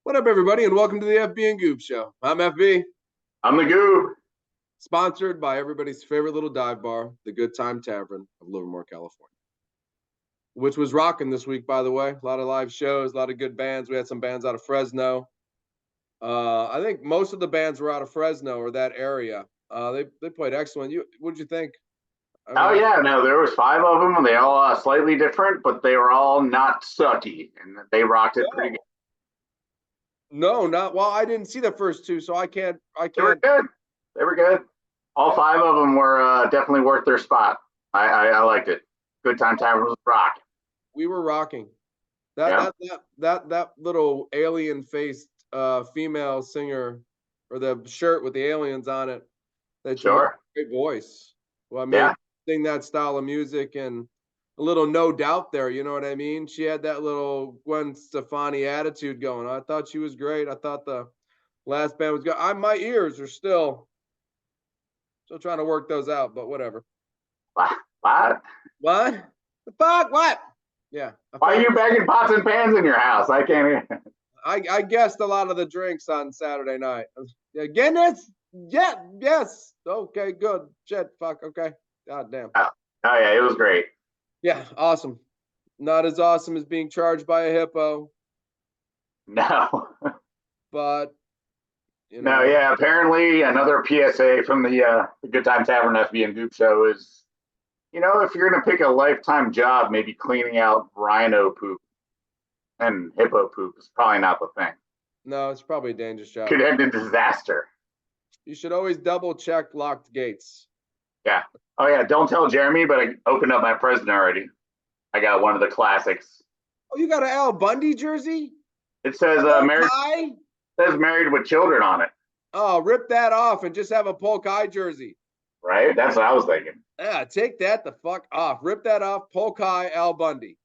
What up, everybody, and welcome to the FB and Goob Show. I'm FB, I'm the Goob. sponsored by everybody's favorite little dive bar, the Good Time Tavern of Livermore, California, which was rocking this week, by the way. A lot of live shows, a lot of good bands. We had some bands out of Fresno. I think most of the bands were out of Fresno or that area. They played excellent. What'd you think? Oh yeah, no, there was 5 of them, and they all slightly different, but they were all not sucky, and they rocked it pretty good. No, not well. I didn't see the first two, so I can't. They were good. They were good. All 5 of them were definitely worth their spot. I liked it. Good Time Tavern was rock. We were rocking. That little alien faced female singer, or the shirt with the aliens on it. That Sure. Great voice. Well, I mean, sing that style of music and a little No Doubt there. You know what I mean? She had that little Gwen Stefani attitude going. I thought she was great. I thought the last band was good. My ears are still trying to work those out, but whatever. What? What? The fuck? What? Yeah. Why are you bagging pots and pans in your house? I can't hear. I guessed a lot of the drinks on Saturday night. Yeah, Guinness? Yeah, yes. Okay, good. Shit, fuck, okay. God damn. Oh yeah, it was great. Yeah, awesome. Not as awesome as being charged by a hippo. No. But you know. No, yeah, apparently another PSA from the Good Time Tavern FB and Goob Show is, if you're gonna pick a lifetime job, maybe cleaning out rhino poop and hippo poop is probably not the thing. No, it's probably a dangerous job. Could end in disaster. You should always double check locked gates. Yeah. Oh yeah, don't tell Jeremy, but I opened up my present already. I got one of the classics. Oh, you got an Al Bundy jersey? It says married with children on it. Oh, rip that off and just have a Polk Eye jersey. Right? That's what I was thinking. Yeah, take that the fuck off. Rip that off. Polk Eye Al Bundy.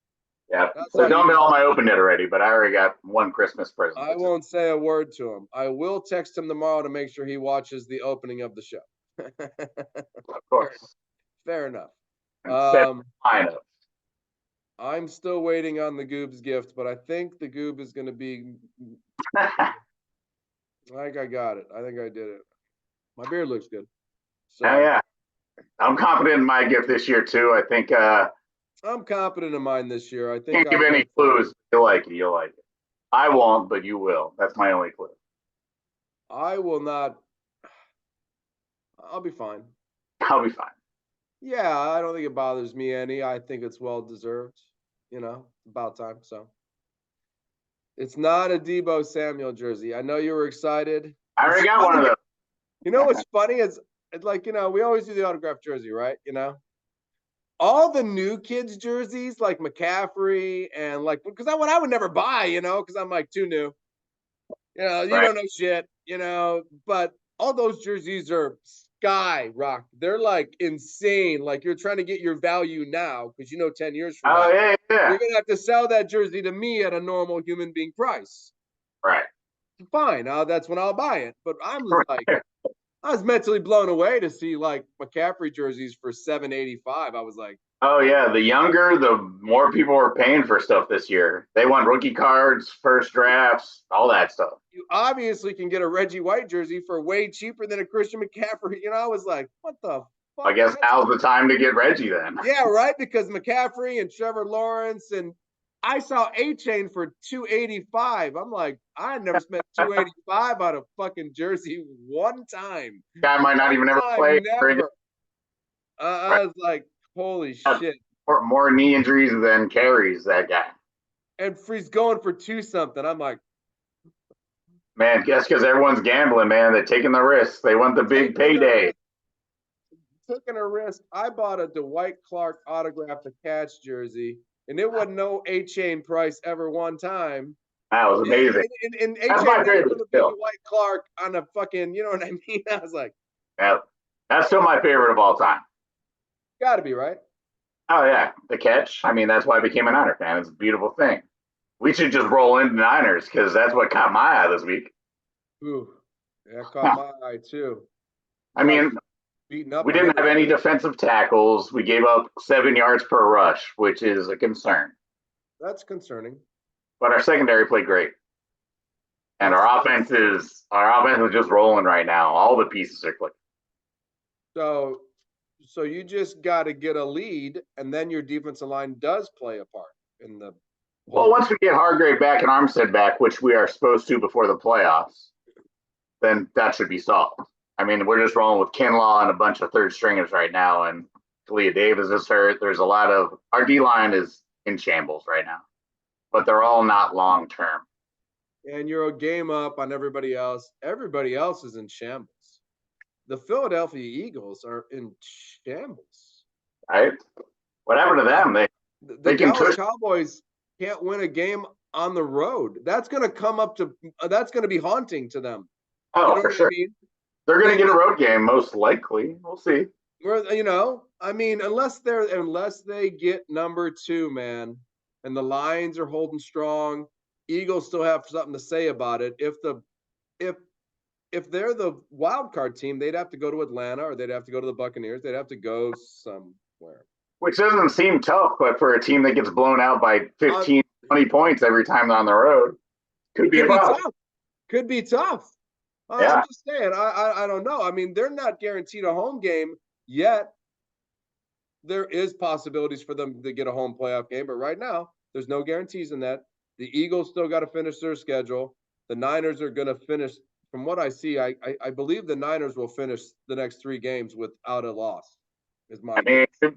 Yeah. So don't tell him I opened it already, but I already got one Christmas present. I won't say a word to him. I will text him tomorrow to make sure he watches the opening of the show. Of course. Fair enough. I'm still waiting on the Goob's gift, but I think the Goob is going to be. I think I got it. I think I did it. My beard looks good. So, yeah. I'm confident in my gift this year too. I think. I'm confident in mine this year. I think. Can't give any clues. You'll like it. You'll like it. I won't, but you will. That's my only clue. I will not. I'll be fine. I'll be fine. Yeah, I don't think it bothers me any. I think it's well deserved. About time. So it's not a Deebo Samuel jersey. I know you were excited. I already got one of those. You know what's funny is like, we always do the autograph jersey, right? All the new kids jerseys like McCaffrey and like, because I would never buy, because I'm like too new. You don't know shit, but all those jerseys are skyrocket. They're like insane. Like you're trying to get your value now because 10 years from now, yeah. You're gonna have to sell that jersey to me at a normal human being price. Right. Fine. That's when I'll buy it. But I'm like, I was mentally blown away to see like McCaffrey jerseys for $7.85. I was like, oh yeah, the younger, the more people are paying for stuff this year. They want rookie cards, first drafts, all that stuff. You obviously can get a Reggie White jersey for way cheaper than a Christian McCaffrey. I was like, what the fuck? I guess now's the time to get Reggie then. Yeah, right. Because McCaffrey and Trevor Lawrence, and I saw A-Chain for $285. I'm like, I never spent $285 on a fucking jersey one time. Guy might not even ever play. I was like, holy shit. More knee injuries than carries, that guy. And he's going for $2-something. I'm like, man, guess because everyone's gambling, man. They're taking the risks. They want the big payday. Taking a risk. I bought a Dwight Clark autographed to catch jersey, and it wasn't no A-Chain price ever one time. That was amazing. And that's my favorite still. Dwight Clark on a fucking, you know what I mean? I was like, yeah, that's still my favorite of all time. Got to be, right? Oh yeah, the catch. I mean, that's why I became a Niner fan. It's a beautiful thing. We should just roll into Niners because that's what caught my eye this week. Ooh, that caught my eye too. I mean, we didn't have any defensive tackles. We gave up 7 yards per rush, which is a concern. That's concerning. But our secondary played great. And our offense is just rolling right now. All the pieces are clicking. So you just got to get a lead, and then your defensive line does play a part in the. Well, once we get Hargrave back and Armstead back, which we are supposed to before the playoffs, then that should be solved. I mean, we're just rolling with Kinlaw and a bunch of third stringers right now, and Kalia Davis is hurt. There's a lot of our D line is in shambles right now, but they're all not long term. And you're a game up on everybody else. Everybody else is in shambles. The Philadelphia Eagles are in shambles. Right? What happened to them? The Dallas Cowboys can't win a game on the road. That's going to come up to that's going to be haunting to them. Oh, you know for sure. I mean? They're going to get a road game most likely. We'll see. I mean, unless they get number 2, man, and the Lions are holding strong, Eagles still have something to say about it. If they're the wild card team, they'd have to go to Atlanta, or they'd have to go to the Buccaneers. They'd have to go somewhere. Which doesn't seem tough, but for a team that gets blown out by 15, 20 points every time they're on the road, could be tough. Could be tough. Yeah. I'm just saying, I don't know. I mean, they're not guaranteed a home game yet. There is possibilities for them to get a home playoff game, but right now, there's no guarantees in that. The Eagles still got to finish their schedule. The Niners are going to finish. From what I see, I believe the Niners will finish the next 3 games without a loss.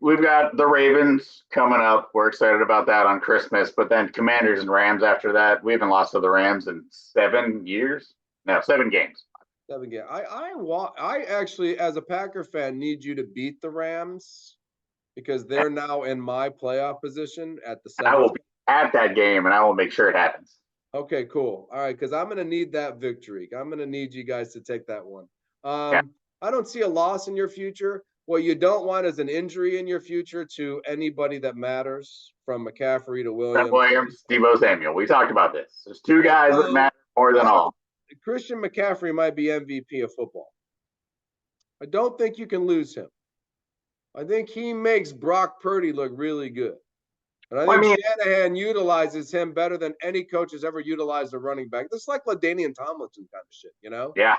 We've got the Ravens coming up. We're excited about that on Christmas, but then Commanders and Rams after that. We haven't lost to the Rams in 7 years. No, 7 games. 7 games. I actually, as a Packer fan, need you to beat the Rams because they're now in my playoff position at the 7th. I will be at that game, and I will make sure it happens. Okay, cool. All right, because I'm going to need that victory. I'm going to need you guys to take that one. I don't see a loss in your future. What you don't want is an injury in your future to anybody that matters, from McCaffrey to Williams. Deebo Samuel. We talked about this. There's 2 guys that matter more than all. Christian McCaffrey might be MVP of football. I don't think you can lose him. I think he makes Brock Purdy look really good. And I think Shanahan utilizes him better than any coach has ever utilized a running back. This is like LaDainian Tomlinson kind of shit, you know? Yeah.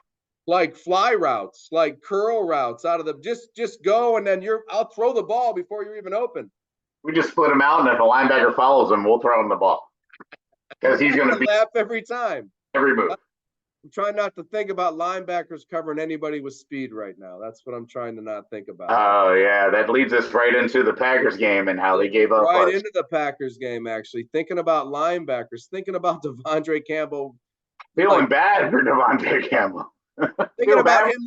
Like fly routes, like curl routes out of the just go, and then I'll throw the ball before you're even open. We just split him out, and if a linebacker follows him, we'll throw him the ball. Because he's going to be lap every time. Every move. I'm trying not to think about linebackers covering anybody with speed right now. That's what I'm trying to not think about. Oh, yeah. That leads us right into the Packers game and how they gave up. Right into the Packers game, actually. Thinking about linebackers. Thinking about Devondre Campbell. Feeling bad for Devondre Campbell. Thinking about him,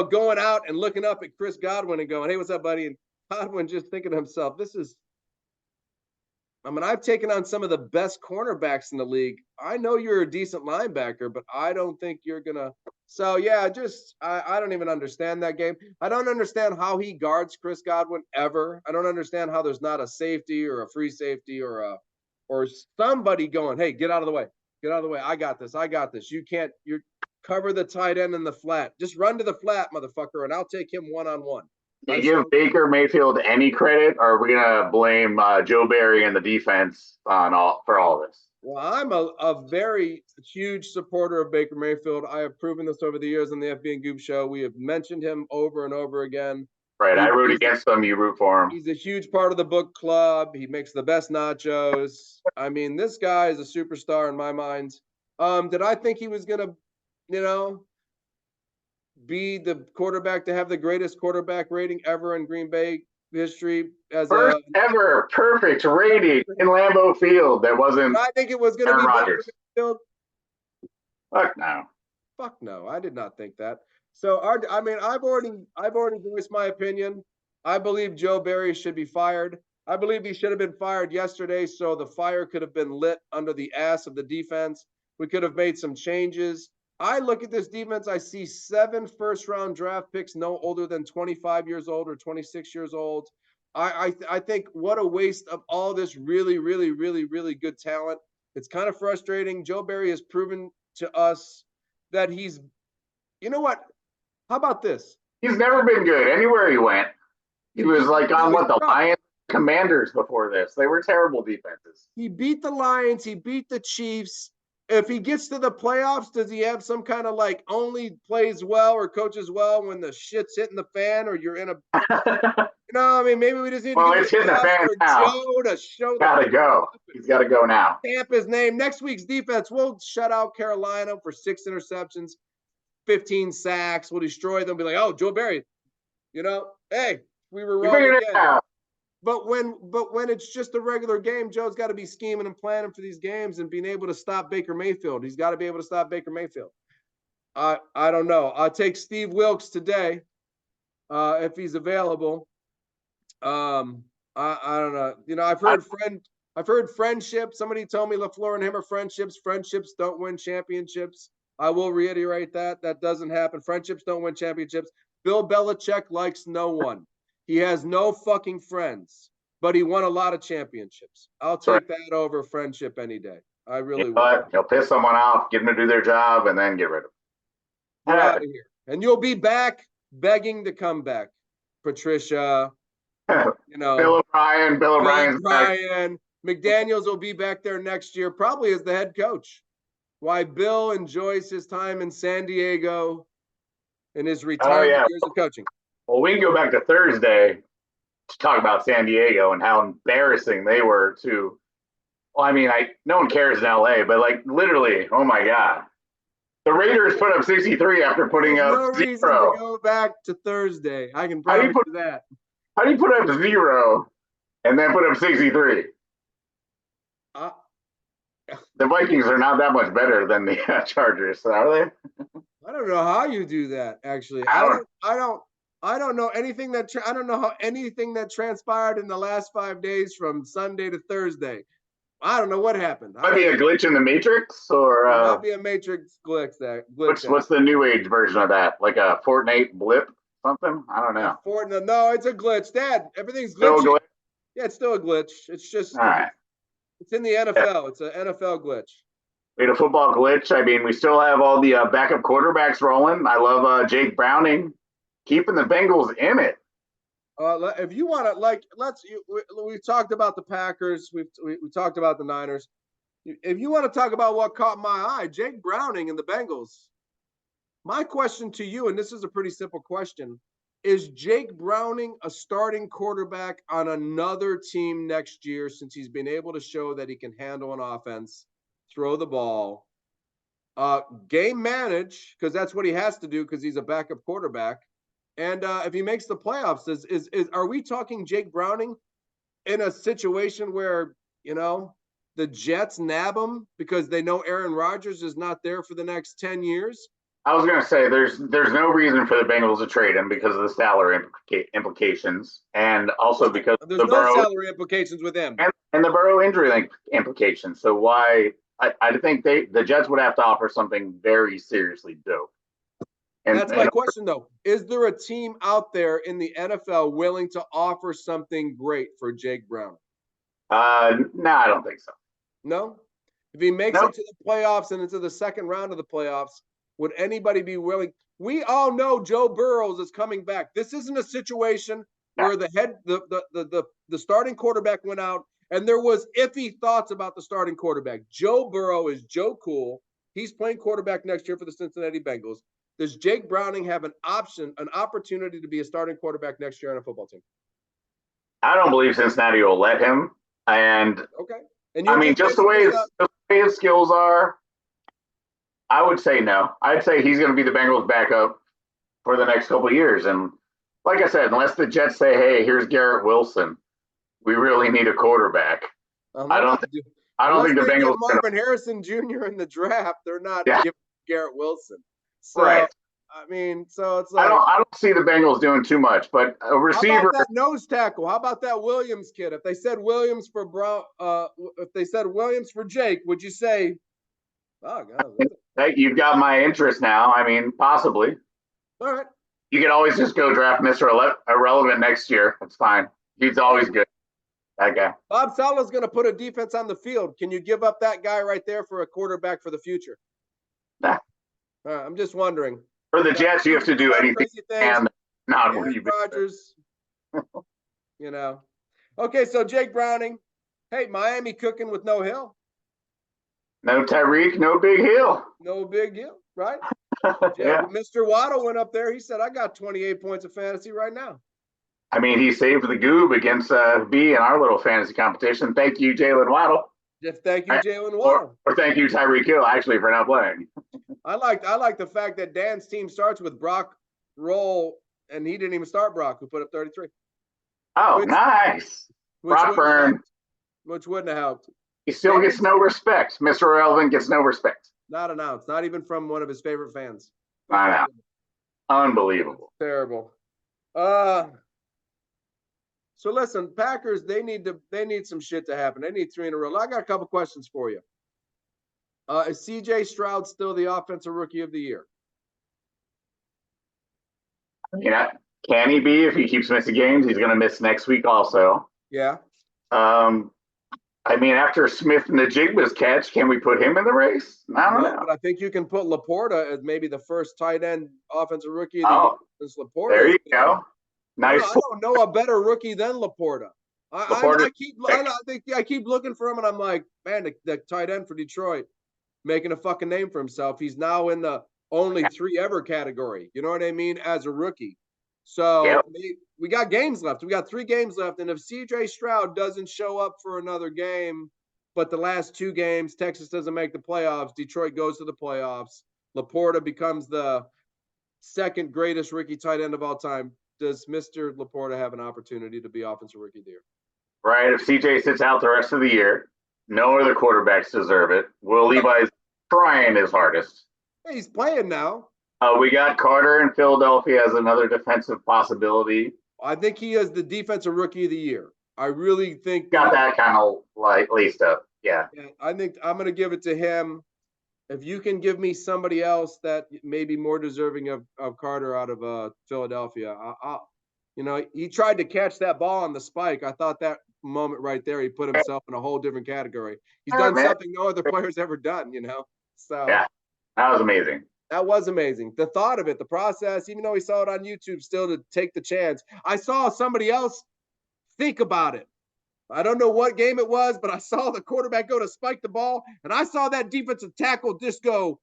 going out and looking up at Chris Godwin and going, hey, what's up, buddy? And Godwin just thinking to himself, I've taken on some of the best cornerbacks in the league. I know you're a decent linebacker, but I don't think you're going to. So, yeah, I don't even understand that game. I don't understand how he guards Chris Godwin ever. I don't understand how there's not a safety or a free safety or somebody going, hey, get out of the way. Get out of the way. I got this. You cover the tight end in the flat. Just run to the flat, motherfucker, and I'll take him one-on-one. Do you give Baker Mayfield any credit, or are we going to blame Joe Barry and the defense for all this? Well, I'm a very huge supporter of Baker Mayfield. I have proven this over the years on the FB and Goob Show. We have mentioned him over and over again. Right, I root against him. You root for him. He's a huge part of the book club. He makes the best nachos. I mean, this guy is a superstar in my mind. Did I think he was going to, be the quarterback to have the greatest quarterback rating ever in Green Bay history? First ever perfect rating in Lambeau Field. That wasn't. I think it was going to be Rodgers. Fuck no. Fuck no. I did not think that. So I've already voiced my opinion. I believe Joe Barry should be fired. I believe he should have been fired yesterday, so the fire could have been lit under the ass of the defense. We could have made some changes. I look at this defense, I see 7 first-round draft picks no older than 25 years old or 26 years old. I think what a waste of all this really, really, really, really good talent. It's kind of frustrating. Joe Barry has proven to us that he's – you know what? How about this? He's never been good anywhere he went. He was like on the Lions Commanders before this. They were terrible defenses. He beat the Lions. He beat the Chiefs. if he gets to the playoffs, does he have some kind of like only plays well or coaches well when the shit's hitting the fan or you're in a I mean, maybe we just need to Well, get it's the hitting the playoffs fan for now. Joe to show Gotta go. He's got to go now. stamp his name. Next week's defense, we'll shut out Carolina for 6 interceptions, 15 sacks. We'll destroy them. Be like, oh, Joe Barry, hey, we were You wrong figured it again. out. But when it's just a regular game, Joe's got to be scheming and planning for these games and being able to stop Baker Mayfield. He's got to be able to stop Baker Mayfield. I don't know. I'll take Steve Wilkes today if he's available. I don't know. I've heard friendship. Somebody told me LaFleur and him are friendships. Friendships don't win championships. I will reiterate that. That doesn't happen. Friendships don't win championships. Bill Belichick likes no one. He has no fucking friends, but he won a lot of championships. I'll take that over friendship any day. I really will. He'll piss someone off, get them to do their job, and then get rid of them. Get out of here. And you'll be back begging to come back. Patricia, Bill O'Brien's back. McDaniels will be back there next year, probably as the head coach. Why Bill enjoys his time in San Diego in his retirement years of coaching. Well, we can go back to Thursday to talk about San Diego and how embarrassing they were to. Well, I mean, no one cares in LA, but like literally, oh my God. The Raiders put up 63 after putting up no 0. Reason to go back to Thursday. I can promise you that. How do you put up 0 and then put up 63? The Vikings are not that much better than the Chargers, are they? I don't know how you do that. Actually, I don't know anything that I don't know how anything that transpired in the last 5 days from Sunday to Thursday. I don't know what happened. Might be a glitch in the Matrix, or might be a Matrix glitch. What's the new age version of that? Like a Fortnite blip, something? I don't know. No, it's a glitch. Dad, everything's glitchy. Yeah, it's still a glitch. It's just all right. It's in the NFL. Yeah. It's an NFL glitch. We had a football glitch. I mean, we still have all the backup quarterbacks rolling. I love Jake Browning keeping the Bengals in it. If you want to, we talked about the Packers. We talked about the Niners. If you want to talk about what caught my eye, Jake Browning and the Bengals. My question to you, and this is a pretty simple question, is Jake Browning a starting quarterback on another team next year since he's been able to show that he can handle an offense, throw the ball, game manage, because that's what he has to do because he's a backup quarterback. And if he makes the playoffs, are we talking Jake Browning in a situation where, the Jets nab him because they know Aaron Rodgers is not there for the next 10 years? I was going to say there's no reason for the Bengals to trade him because of the salary implications, and also because there's no salary implications with him and the Burrow injury implications. So why I think the Jets would have to offer something very seriously dope. And that's my question, though. Is there a team out there in the NFL willing to offer something great for Jake Browning? No, I don't think so. No? If he makes it to the playoffs and into the second round of the playoffs, would anybody be willing? We all know Joe Burrow is coming back. This isn't a situation where the starting quarterback went out and there was iffy thoughts about the starting quarterback. Joe Burrow is Joe Cool. He's playing quarterback next year for the Cincinnati Bengals. Does Jake Browning have an opportunity to be a starting quarterback next year on a football team? I don't believe Cincinnati will let him. And okay. And I mean, just the way his skills are, I would say no. I'd say he's going to be the Bengals backup for the next couple of years. And like I said, unless the Jets say, "Hey, here's Garrett Wilson, we really need a quarterback," I don't think the Bengals. Marvin Harrison Jr. in the draft, they're not giving Garrett Wilson. So, right. I mean, so it's like I don't see the Bengals doing too much, but a receiver. How about that nose tackle? How about that Williams kid? If they said Williams for if they said Williams for Jake, would you say, "Oh God"? Hey, you've got my interest now. I mean, possibly. All right. You can always just go draft Mr. Irrelevant next year. It's fine. He's always good. That guy. Bob Saleh's going to put a defense on the field. Can you give up that guy right there for a quarterback for the future? Nah. I'm just wondering. For the Jets, you have to do anything and not what you've Rodgers. Okay, so Jake Browning. Hey, Miami cooking with no Hill. No Tyreek, no Big Hill. No big deal, right? Yeah. Mr. Waddle went up there. He said, I got 28 points of fantasy right now. I mean, he saved the Goob against B in our little fantasy competition. Thank you, Jalen Waddle. Just thank you, Jalen Or, Waddle. or thank you, Tyreek Hill, actually, for not playing. I like the fact that Dan's team starts with Brock Roll, and he didn't even start Brock, who put up 33. Oh, nice. Brock Burn. Which wouldn't have helped. He still gets no respect. Mr. Irrelevant gets no respect. Not an ounce. Not even from one of his favorite fans. I know. Unbelievable. Terrible. So listen, Packers, they need some shit to happen. They need 3 in a row. I got a couple questions for you. Is CJ Stroud still the offensive rookie of the year? You know, can he be if he keeps missing games? He's going to miss next week also. Yeah. I mean, after Smith and Najigba's catch, can we put him in the race? I don't know. But I think you can put Laporta as maybe the first tight end offensive rookie of the year. Since Laporta. There you go. Nice. I don't know a better rookie than Laporta. I keep looking for him, and I'm like, man, the tight end for Detroit making a fucking name for himself. He's now in the only 3 ever category. You know what I mean? As a rookie. So we got games left. We got 3 games left. And if CJ Stroud doesn't show up for another game, but the last 2 games, Texas doesn't make the playoffs, Detroit goes to the playoffs, Laporta becomes the second greatest rookie tight end of all time, does Mr. Laporta have an opportunity to be offensive rookie of the year? Right. If CJ sits out the rest of the year, no other quarterbacks deserve it. Will Levi's trying his hardest. Hey, he's playing now. We got Carter in Philadelphia as another defensive possibility. I think he is the defensive rookie of the year. I really think got that kind of like laced up. Yeah. I think I'm going to give it to him. If you can give me somebody else that may be more deserving of Carter out of Philadelphia, he tried to catch that ball on the spike. I thought that moment right there, he put himself in a whole different category. He's done something no other player's ever done, So yeah, that was amazing. That was amazing. The thought of it, the process, even though he saw it on YouTube, still to take the chance. I saw somebody else think about it. I don't know what game it was, but I saw the quarterback go to spike the ball, and I saw that defensive tackle just go.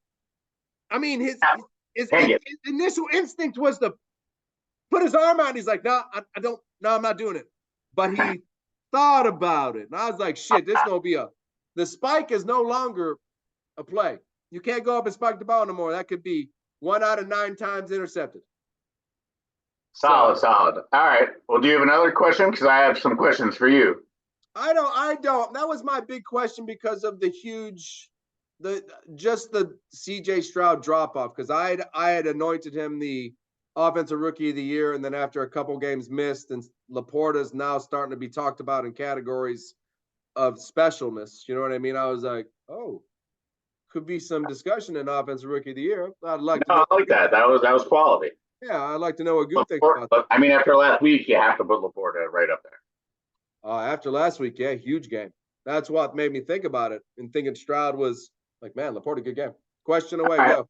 I mean, his initial instinct was to put his arm out, and he's like, no, I'm not doing it. But he thought about it, and I was like, shit, this is going to be the spike is no longer a play. You can't go up and spike the ball no more. That could be 1 out of 9 times intercepted. Solid. All right. Well, do you have another question? Because I have some questions for you. I don't. That was my big question because of the CJ Stroud drop off. Because I had anointed him the offensive rookie of the year, and then after a couple games missed, and Laporta's now starting to be talked about in categories of specialness. You know what I mean? I was like, oh. Could be some discussion in offensive rookie of the year. I like that. That was quality. Yeah, I'd like to know what Goob thinks about that. I mean, after last week, you have to put Laporta right up there. After last week, yeah, huge game. That's what made me think about it and thinking Stroud was like, man, Laporta, good game. Question away, go.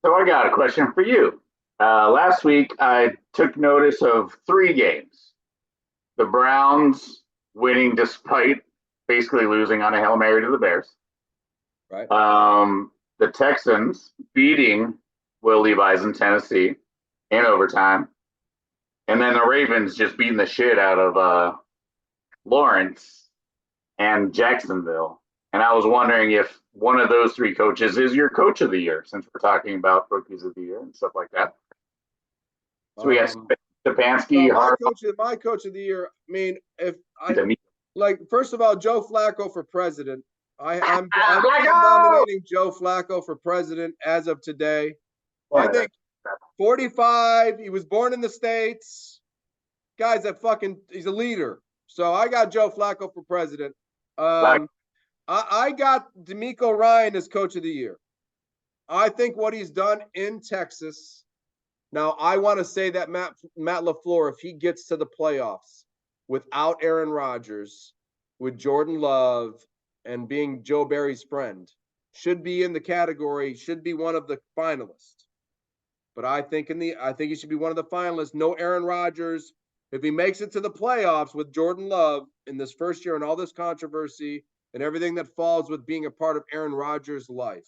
So I got a question for you. Last week, I took notice of 3 games. The Browns winning despite basically losing on a Hail Mary to the Bears. Right. The Texans beating Will Levis in Tennessee in overtime. And then the Ravens just beating the shit out of Lawrence and Jacksonville. And I was wondering if one of those 3 coaches is your coach of the year, since we're talking about rookies of the year and stuff like that. So we have Stefanski. My coach of the year. I mean, first of all, Joe Flacco for president. I'm nominating Joe Flacco for president as of today. I think 45. He was born in the States. Guy's he's a leader. So I got Joe Flacco for president. I got DeMeco Ryan as coach of the year. I think what he's done in Texas. Now, I want to say that Matt LaFleur, if he gets to the playoffs without Aaron Rodgers, with Jordan Love, and being Joe Barry's friend, should be in the category, should be one of the finalists. But I think he should be one of the finalists. No Aaron Rodgers. If he makes it to the playoffs with Jordan Love in this first year and all this controversy and everything that falls with being a part of Aaron Rodgers' life,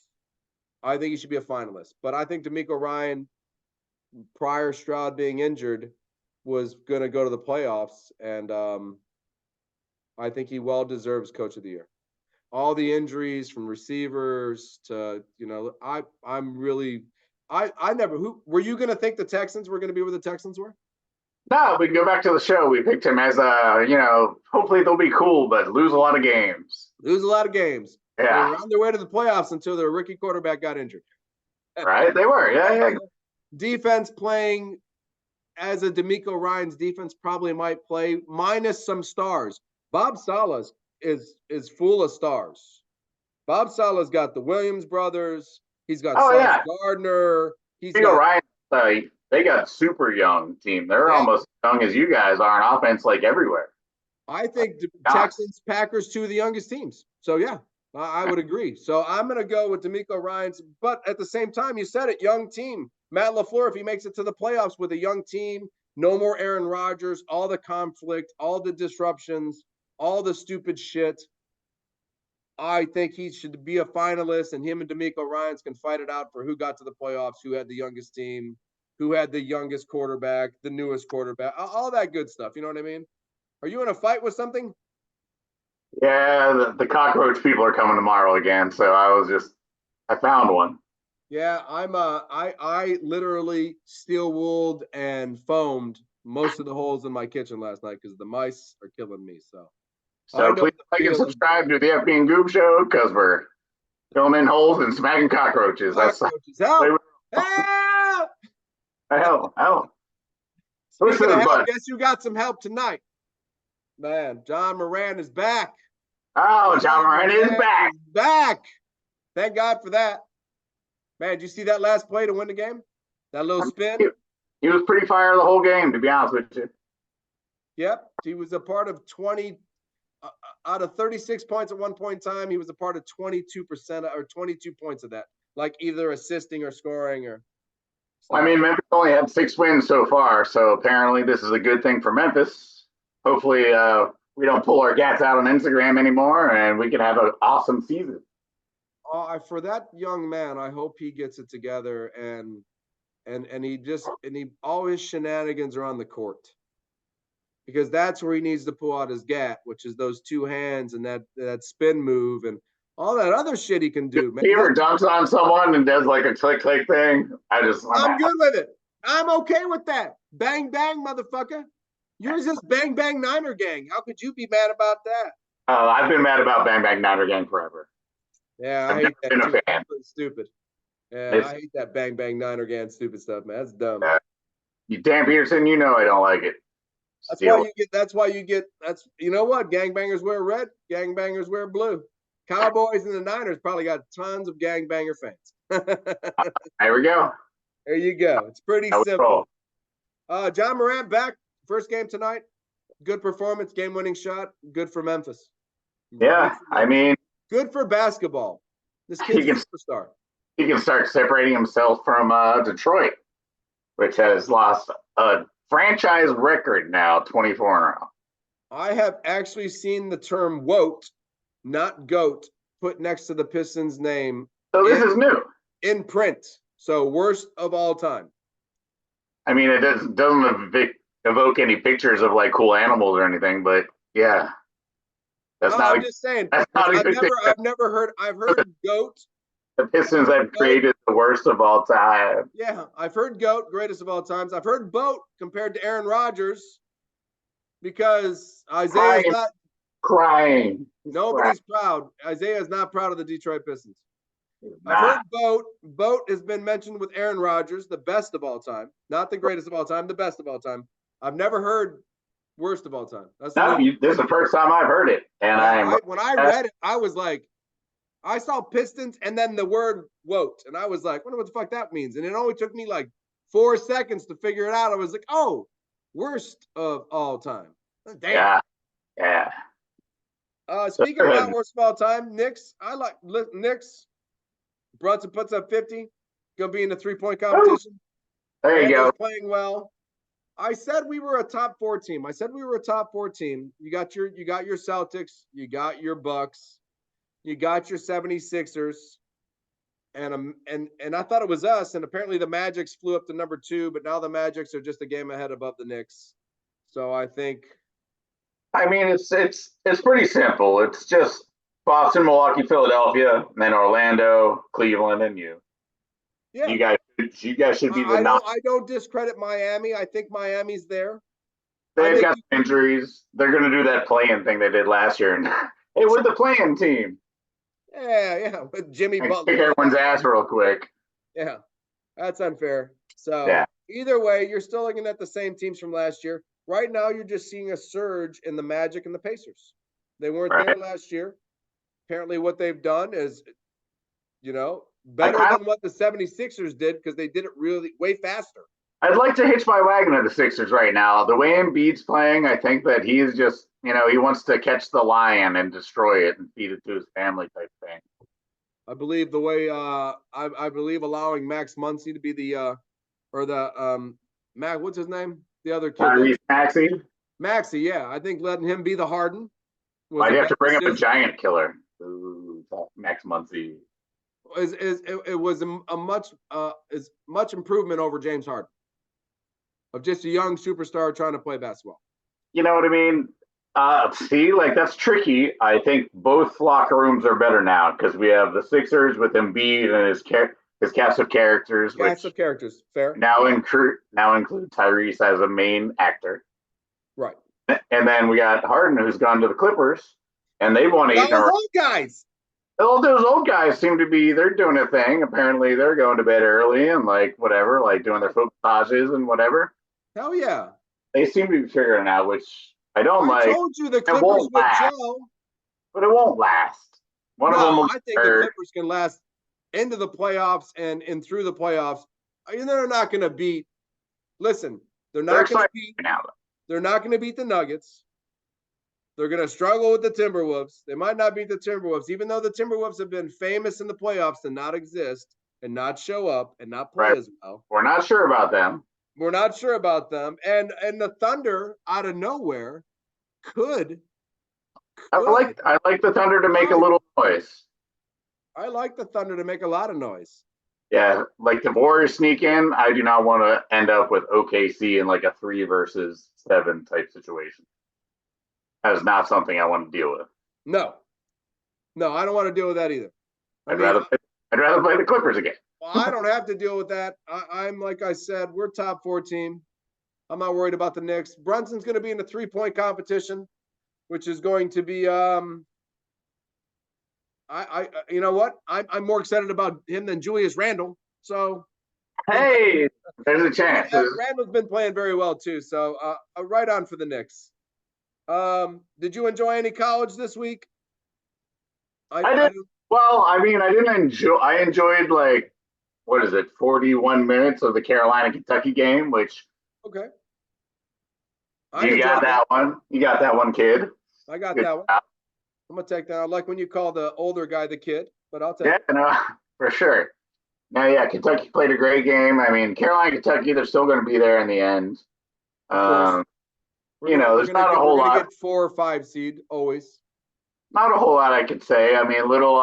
I think he should be a finalist. But I think DeMeco Ryan, prior Stroud being injured, was going to go to the playoffs, and I think he well deserves Coach of the Year. All the injuries from receivers to, I'm really, I never, who were you going to think the Texans were going to be where the Texans were? No, we can go back to the show. We picked him as hopefully they'll be cool, but lose a lot of games. Lose a lot of games. Yeah. They were on their way to the playoffs until their rookie quarterback got injured. Right? They were. Yeah. Defense playing as a DeMeco Ryan's defense probably might play, minus some stars. Bob Saleh is full of stars. Bob Saleh's got the Williams brothers. He's got Gardner. He's got Ryan. They got super young team. They're almost as young as you guys are on offense, like everywhere. I think the Texans, Packers, two of the youngest teams. So yeah, I would agree. So I'm going to go with DeMeco Ryan's, but at the same time, you said it, young team. Matt LaFleur, if he makes it to the playoffs with a young team, no more Aaron Rodgers, all the conflict, all the disruptions, all the stupid shit, I think he should be a finalist, and him and DeMeco Ryans can fight it out for who got to the playoffs, who had the youngest team, who had the youngest quarterback, the newest quarterback, all that good stuff. You know what I mean? Are you in a fight with something? Yeah, the cockroach people are coming tomorrow again, so I found one. Yeah, I literally steel-wooled and foamed most of the holes in my kitchen last night because the mice are killing me. So please like and subscribe to the FB and Goob Show because we're filling in holes and smacking cockroaches. Cockroaches. Help! Help! Speaking of help, guess you got some help tonight. Man, John Moran is back. Oh, John Moran is back. Back. Thank God for that. Man, did you see that last play to win the game? That little spin? He was pretty fire the whole game, to be honest with you. Yep. He was a part of 20 out of 36 points at one point in time. He was a part of 22% or 22 points of that, like either assisting or scoring or. I mean, Memphis only had 6 wins so far, so apparently this is a good thing for Memphis. Hopefully, we don't pull our gats out on Instagram anymore, and we can have an awesome season. For that young man, I hope he gets it together and all his shenanigans are on the court, because that's where he needs to pull out his gat, which is those two hands and that spin move and all that other shit he can do. If he ever dunks on someone and does like a click thing, I'm good with it. I'm okay with that. Bang bang, motherfucker. You're just bang bang Niner gang. How could you be mad about that? I've been mad about bang bang Niner gang forever. Yeah, I hate that. It's stupid. Yeah, I hate that bang bang Niner gang stupid stuff, man. That's dumb. You Dan Peterson, I don't like it. That's why you get. You know what? Gangbangers wear red. Gangbangers wear blue. Cowboys and the Niners probably got tons of gangbanger fans. There we go. There you go. It's pretty simple. John Morant back. First game tonight. Good performance. Game-winning shot. Good for Memphis. Yeah, I mean. Good for basketball. This kid's a superstar. He can start separating himself from Detroit, which has lost a franchise record now, 24 in a row. I have actually seen the term "woat," not "goat," put next to the Pistons' name. So this is new. In print. So worst of all time. I mean, it doesn't evoke any pictures of like cool animals or anything, but yeah. I'm just saying. I've never heard. I've heard goat. The Pistons have created the worst of all time. Yeah, I've heard goat, greatest of all times. I've heard boat compared to Aaron Rodgers because Isaiah's not crying. Nobody's proud. Isaiah is not proud of the Detroit Pistons. I've heard boat. Boat has been mentioned with Aaron Rodgers, the best of all time, not the greatest of all time, the best of all time. I've never heard worst of all time. This is the first time I've heard it, and when I read it, I was like, I saw Pistons and then the word "woat," and I was like, wonder what the fuck that means. And it only took me like 4 seconds to figure it out. I was like, oh, worst of all time. Damn. Yeah. Speaking about worst of all time, Knicks. I like Knicks. Brunson puts up 50. Gonna be in the 3-point competition. There you go. Playing well. I said we were a top 4 team. You got your Celtics. You got your Bucks. You got your 76ers. And I thought it was us, and apparently the Magics flew up to number 2, but now the Magics are just a game ahead above the Knicks. So I think I mean, it's pretty simple. It's just Boston, Milwaukee, Philadelphia, and then Orlando, Cleveland, and you. yeah. You guys should be the I don't discredit Miami. I think Miami's there. They've got injuries. They're going to do that play-in thing they did last year. And hey, we're the play-in team. Yeah, with Jimmy Butler. Kick everyone's ass real quick. Yeah, that's unfair. So yeah. Either way, you're still looking at the same teams from last year. Right now, you're just seeing a surge in the Magic and the Pacers. They weren't there last year. Apparently, what they've done is, better than what the 76ers did because they did it really way faster. I'd like to hitch my wagon to the Sixers right now. The way Embiid's playing, I think that he is just, he wants to catch the lion and destroy it and feed it to his family type thing. I believe the way I believe allowing Max Muncy to be the what's his name? The other kid. Maxey, yeah. I think letting him be the Harden. I'd have to bring up a giant killer. Ooh, Max Muncy. It was much improvement over James Harden. Of just a young superstar trying to play basketball. You know what I mean? That's tricky. I think both locker rooms are better now because we have the Sixers with Embiid and his cast of characters. Fair. Now include Tyrese as a main actor. Right. And then we got Harden, who's gone to the Clippers, and they won 8 in a row. Old guys. All those old guys seem to be, they're doing a thing. Apparently, they're going to bed early and doing their foot massages and whatever. Hell yeah. They seem to be figuring it out, which I don't like. I told you the Clippers would gel. But it won't last. I think the Clippers can last into the playoffs and through the playoffs. They're not going to beat. Listen, they're not going to beat the Nuggets. They're going to struggle with the Timberwolves. They might not beat the Timberwolves, even though the Timberwolves have been famous in the playoffs to not exist and not show up and not play as well. We're not sure about them. And the Thunder out of nowhere could. I like the Thunder to make a little noise. I like the Thunder to make a lot of noise. Yeah, like the Warriors sneak in. I do not want to end up with OKC in like a 3 versus 7 type situation. That is not something I want to deal with. No, I don't want to deal with that either. I'd rather play the Clippers again. Well, I don't have to deal with that. I'm like I said, we're top 4 team. I'm not worried about the Knicks. Brunson's going to be in the 3-point competition, which is going to be you know what? I'm more excited about him than Julius Randle. So hey, there's a chance. Randle's been playing very well too. So right on for the Knicks. Did you enjoy any college this week? I did. Well, I didn't enjoy. I enjoyed 41 minutes of the Carolina-Kentucky game, which. Okay. You got that one. You got that one, kid. I got that one. I'm gonna take that. I like when you call the older guy the kid, but I'll take it. Yeah, no, for sure. Now, yeah, Kentucky played a great game. Carolina, Kentucky, they're still going to be there in the end. There's not a whole lot. We're going to get 4 or 5 seed always. Not a whole lot I could say. Little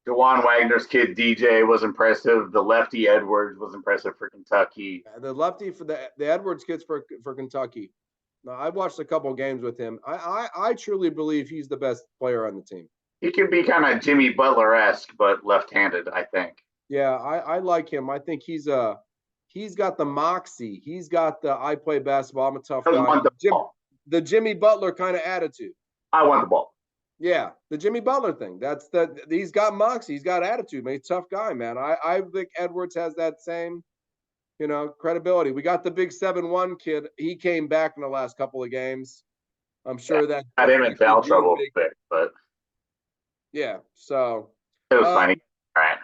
DeJuan Wagner's kid DJ was impressive. The lefty Edwards was impressive for Kentucky. The lefty for the Edwards kids for Kentucky. Now, I watched a couple of games with him. I truly believe he's the best player on the team. He can be kind of Jimmy Butler-esque, but left-handed, I think. Yeah, I like him. I think he's got the moxie. He's got the I play basketball. I'm a tough guy. The Jimmy Butler kind of attitude. I want the ball. Yeah, the Jimmy Butler thing. He's got moxie. He's got attitude, man. He's a tough guy, man. I think Edwards has that same, credibility. We got the big 7-1 kid. He came back in the last couple of games. I'm sure that got him in foul trouble a bit, but yeah. So it was funny. All right.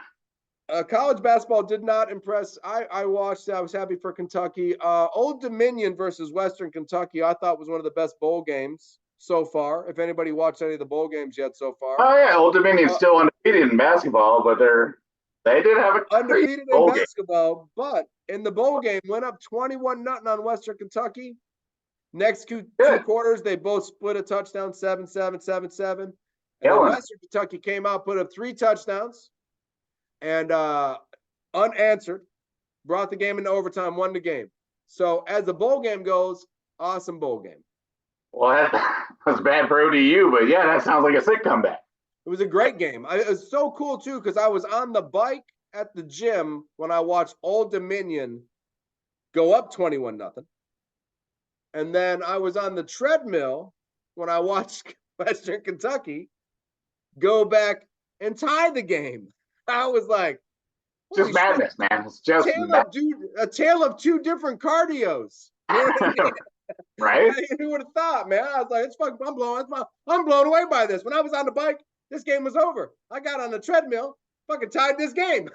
College basketball did not impress. I watched. I was happy for Kentucky. Old Dominion versus Western Kentucky, I thought was one of the best bowl games so far. If anybody watched any of the bowl games yet so far. Oh yeah, Old Dominion's still undefeated in basketball, but they did have a undefeated in basketball, but in the bowl game went up 21-0 on Western Kentucky. Next two quarters, they both split a touchdown, 7-7, 7-7. And then Western Kentucky came out, put up 3 touchdowns, and unanswered, brought the game into overtime, won the game. So as the bowl game goes, awesome bowl game. Well, that's bad for ODU, but yeah, that sounds like a sick comeback. It was a great game. It was so cool too, because I was on the bike at the gym when I watched Old Dominion go up 21-0. And then I was on the treadmill when I watched Western Kentucky go back and tie the game. I was like, just madness, man. It's just a tale of 2 different cardios. You know what I mean? Right? Who would have thought, man? I was like, it's fucking, I'm blown away by this. When I was on the bike, this game was over. I got on the treadmill, fucking tied this game.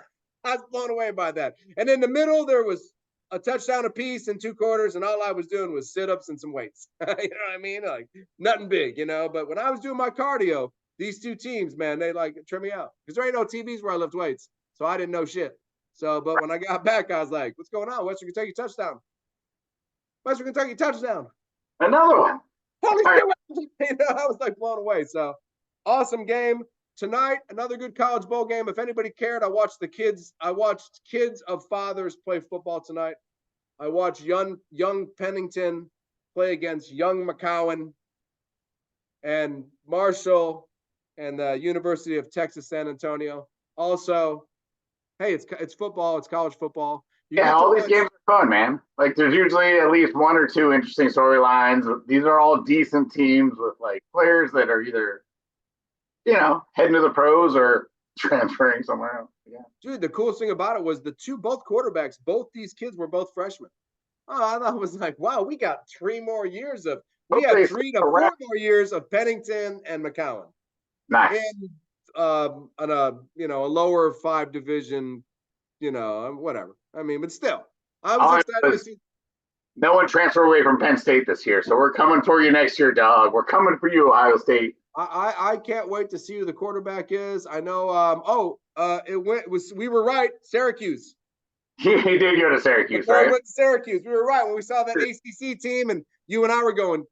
I was blown away by that. And in the middle, there was a touchdown apiece in 2 quarters, and all I was doing was sit-ups and some weights. You know what I mean? Like, nothing big, you know? But when I was doing my cardio, these 2 teams, man, they like trim me out. Because there ain't no TVs where I lift weights. So I didn't know shit. So, but when I got back, I was like, what's going on? Western Kentucky touchdown. Western Kentucky touchdown. Another one. Holy shit. You know, I was like blown away. So awesome game. Tonight, another good college bowl game. If anybody cared, I watched kids of fathers play football tonight. I watched young Pennington play against young McCowan and Marshall and the University of Texas San Antonio. Also, hey, it's football, it's college football. All these games are fun, man. Like, there's usually at least 1 or 2 interesting storylines. These are all decent teams with like players that are either, you know, heading to the pros or transferring somewhere else. Yeah. Dude, the coolest thing about it was both quarterbacks, both these kids were both freshmen. Oh, I thought it was like, wow, we got 3 more years of 3 to 4 more years of Pennington and McCowan. Nice. And on a lower 5 division, whatever. I mean, but still, I was excited to see. No one transferred away from Penn State this year, so we're coming for you next year, dog. We're coming for you, Ohio State. I can't wait to see who the quarterback is. I know. We were right. Syracuse. He did go to Syracuse, right? Went to Syracuse. We were right when we saw that ACC team, and you and I were going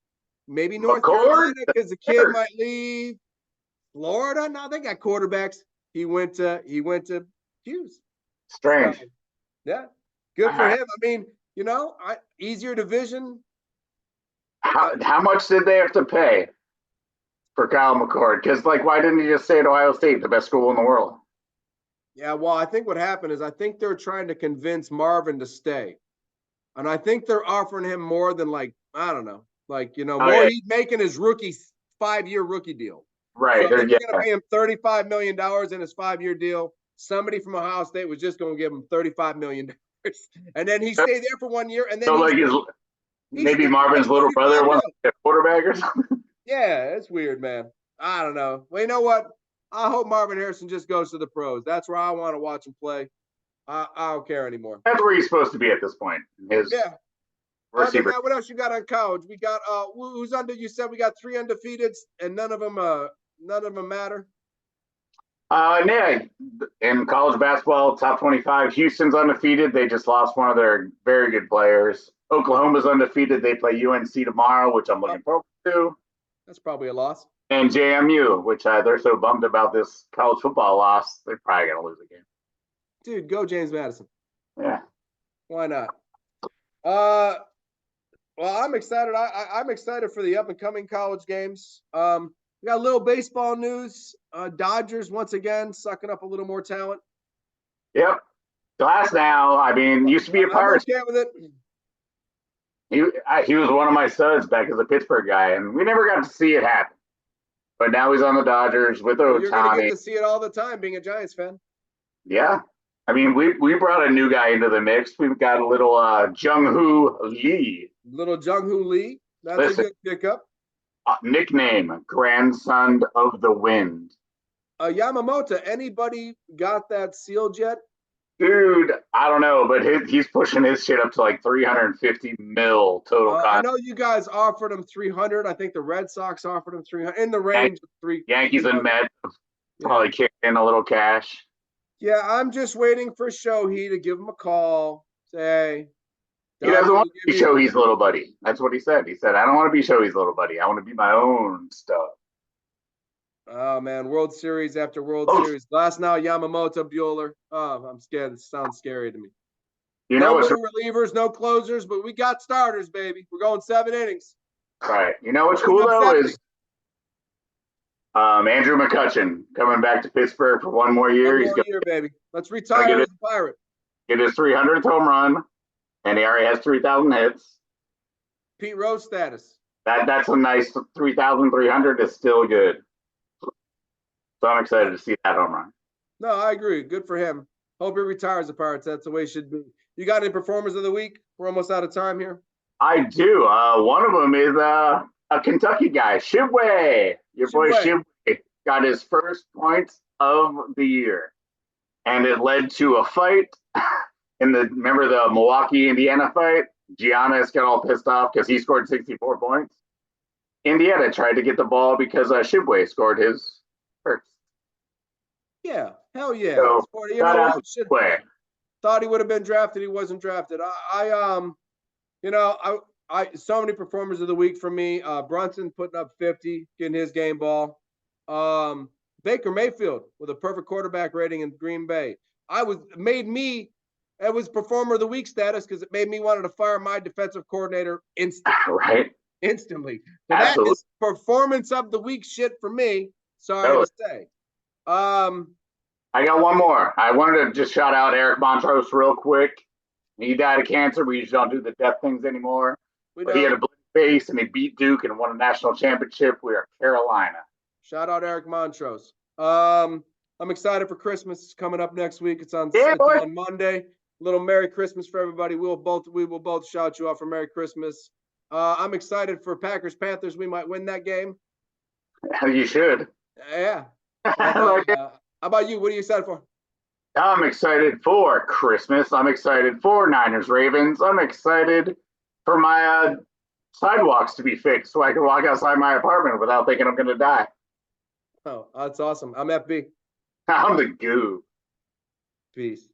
maybe North Carolina because the kid might leave. Florida, no, they got quarterbacks. He went to Hughes. Strange. So, yeah, good for him. I mean, easier division. How much did they have to pay for Kyle McCord? Because, why didn't he just stay at Ohio State, the best school in the world? Yeah, well, I think what happened is I think they're trying to convince Marvin to stay. And I think they're offering him more than more he's making his 5-year rookie deal. Right. So they're going to pay him $35 million in his 5-year deal. Somebody from Ohio State was just going to give him $35 million. And then he stayed there for 1 year. And then maybe Marvin's little brother wants to be a quarterback or something. Yeah, it's weird, man. I don't know. Well, you know what? I hope Marvin Harrison just goes to the pros. That's where I want to watch him play. I don't care anymore. That's where he's supposed to be at this point. What else you got on college? We got who's under? You said we got 3 undefeateds, and none of them matter. Yeah, in college basketball, top 25, Houston's undefeated. They just lost one of their very good players. Oklahoma's undefeated. They play UNC tomorrow, which I'm looking forward to. That's probably a loss. And JMU, which they're so bummed about this college football loss, they're probably going to lose again. Dude, go James Madison. Yeah. Why not? Well, I'm excited. I'm excited for the up-and-coming college games. We got a little baseball news. Dodgers, once again, sucking up a little more talent. Yep. Glass now, used to be a Pirates. I'm okay with it. He was one of my studs back as a Pittsburgh guy, and we never got to see it happen. But now he's on the Dodgers with Ohtani. You're going to get to see it all the time being a Giants fan. Yeah. We brought a new guy into the mix. We've got a little Jung-Hoo Lee. Little Jung-Hoo Lee. That's a good pickup. Nickname, Grandson of the Wind. Yamamoto, anybody got that sealed yet? Dude, I don't know, but he's pushing his shit up to like $350 million total. I know you guys offered him 300. I think the Red Sox offered him 300 in the range of 3. Yankees and Mets probably kicked in a little cash. Yeah, I'm just waiting for Shohei to give him a call. Say, he doesn't want to be Shohei's little buddy. That's what he said. He said, I don't want to be Shohei's little buddy. I want to be my own stuff. Oh man, World Series after World Oh, Series. Last now, Yamamoto, Bueller. Oh, I'm scared. It sounds scary to me. you know No what's blue relievers, no closers, but we got starters, baby. We're going 7 innings. right. You know what's Wouldn't cool though upset me. is Andrew McCutchen coming back to Pittsburgh for one more year. One He's more going year, baby. Let's to retire as a Pirate. get his 300th home run, and he already has 3,000 hits. Pete Rose status. That's a nice 3,300. Is still good. So I'm excited to see that home run. No, I agree. Good for him. Hope he retires the Pirates. That's the way it should be. You got any performers of the week? We're almost out of time here. I do. One of them is a Kentucky guy, Shibway. Your boy Shibway got his first points of the year, and it led to a fight remember the Milwaukee Indiana fight. Giannis got all pissed off because he scored 64 points. Indiana tried to get the ball because Shibway scored his first. Yeah, hell yeah. So, you know what? Shibway. Thought he would have been drafted. He wasn't drafted. I so many performers of the week for me. Brunson putting up 50, getting his game ball. Baker Mayfield with a perfect quarterback rating in Green Bay. It was performer of the week status because it made me wanted to fire my defensive coordinator instantly. Right. Instantly. So that is performance of the week shit for me. Sorry to say. I got one more. I wanted to just shout out Eric Montrose real quick. He died of cancer. We usually don't do the death things anymore. But he had a blue face and he beat Duke and won a national championship. We are Carolina. Shout out Eric Montrose. I'm excited for Christmas. It's coming up next week. It's on Monday. A little Merry Christmas for everybody. We will both shout you out for Merry Christmas. I'm excited for Packers Panthers. We might win that game. You should. Yeah. How about you? What are you excited for? I'm excited for Christmas. I'm excited for Niners Ravens. I'm excited for my sidewalks to be fixed so I can walk outside my apartment without thinking I'm going to die. Oh, that's awesome. I'm FB. I'm the Goob. Peace.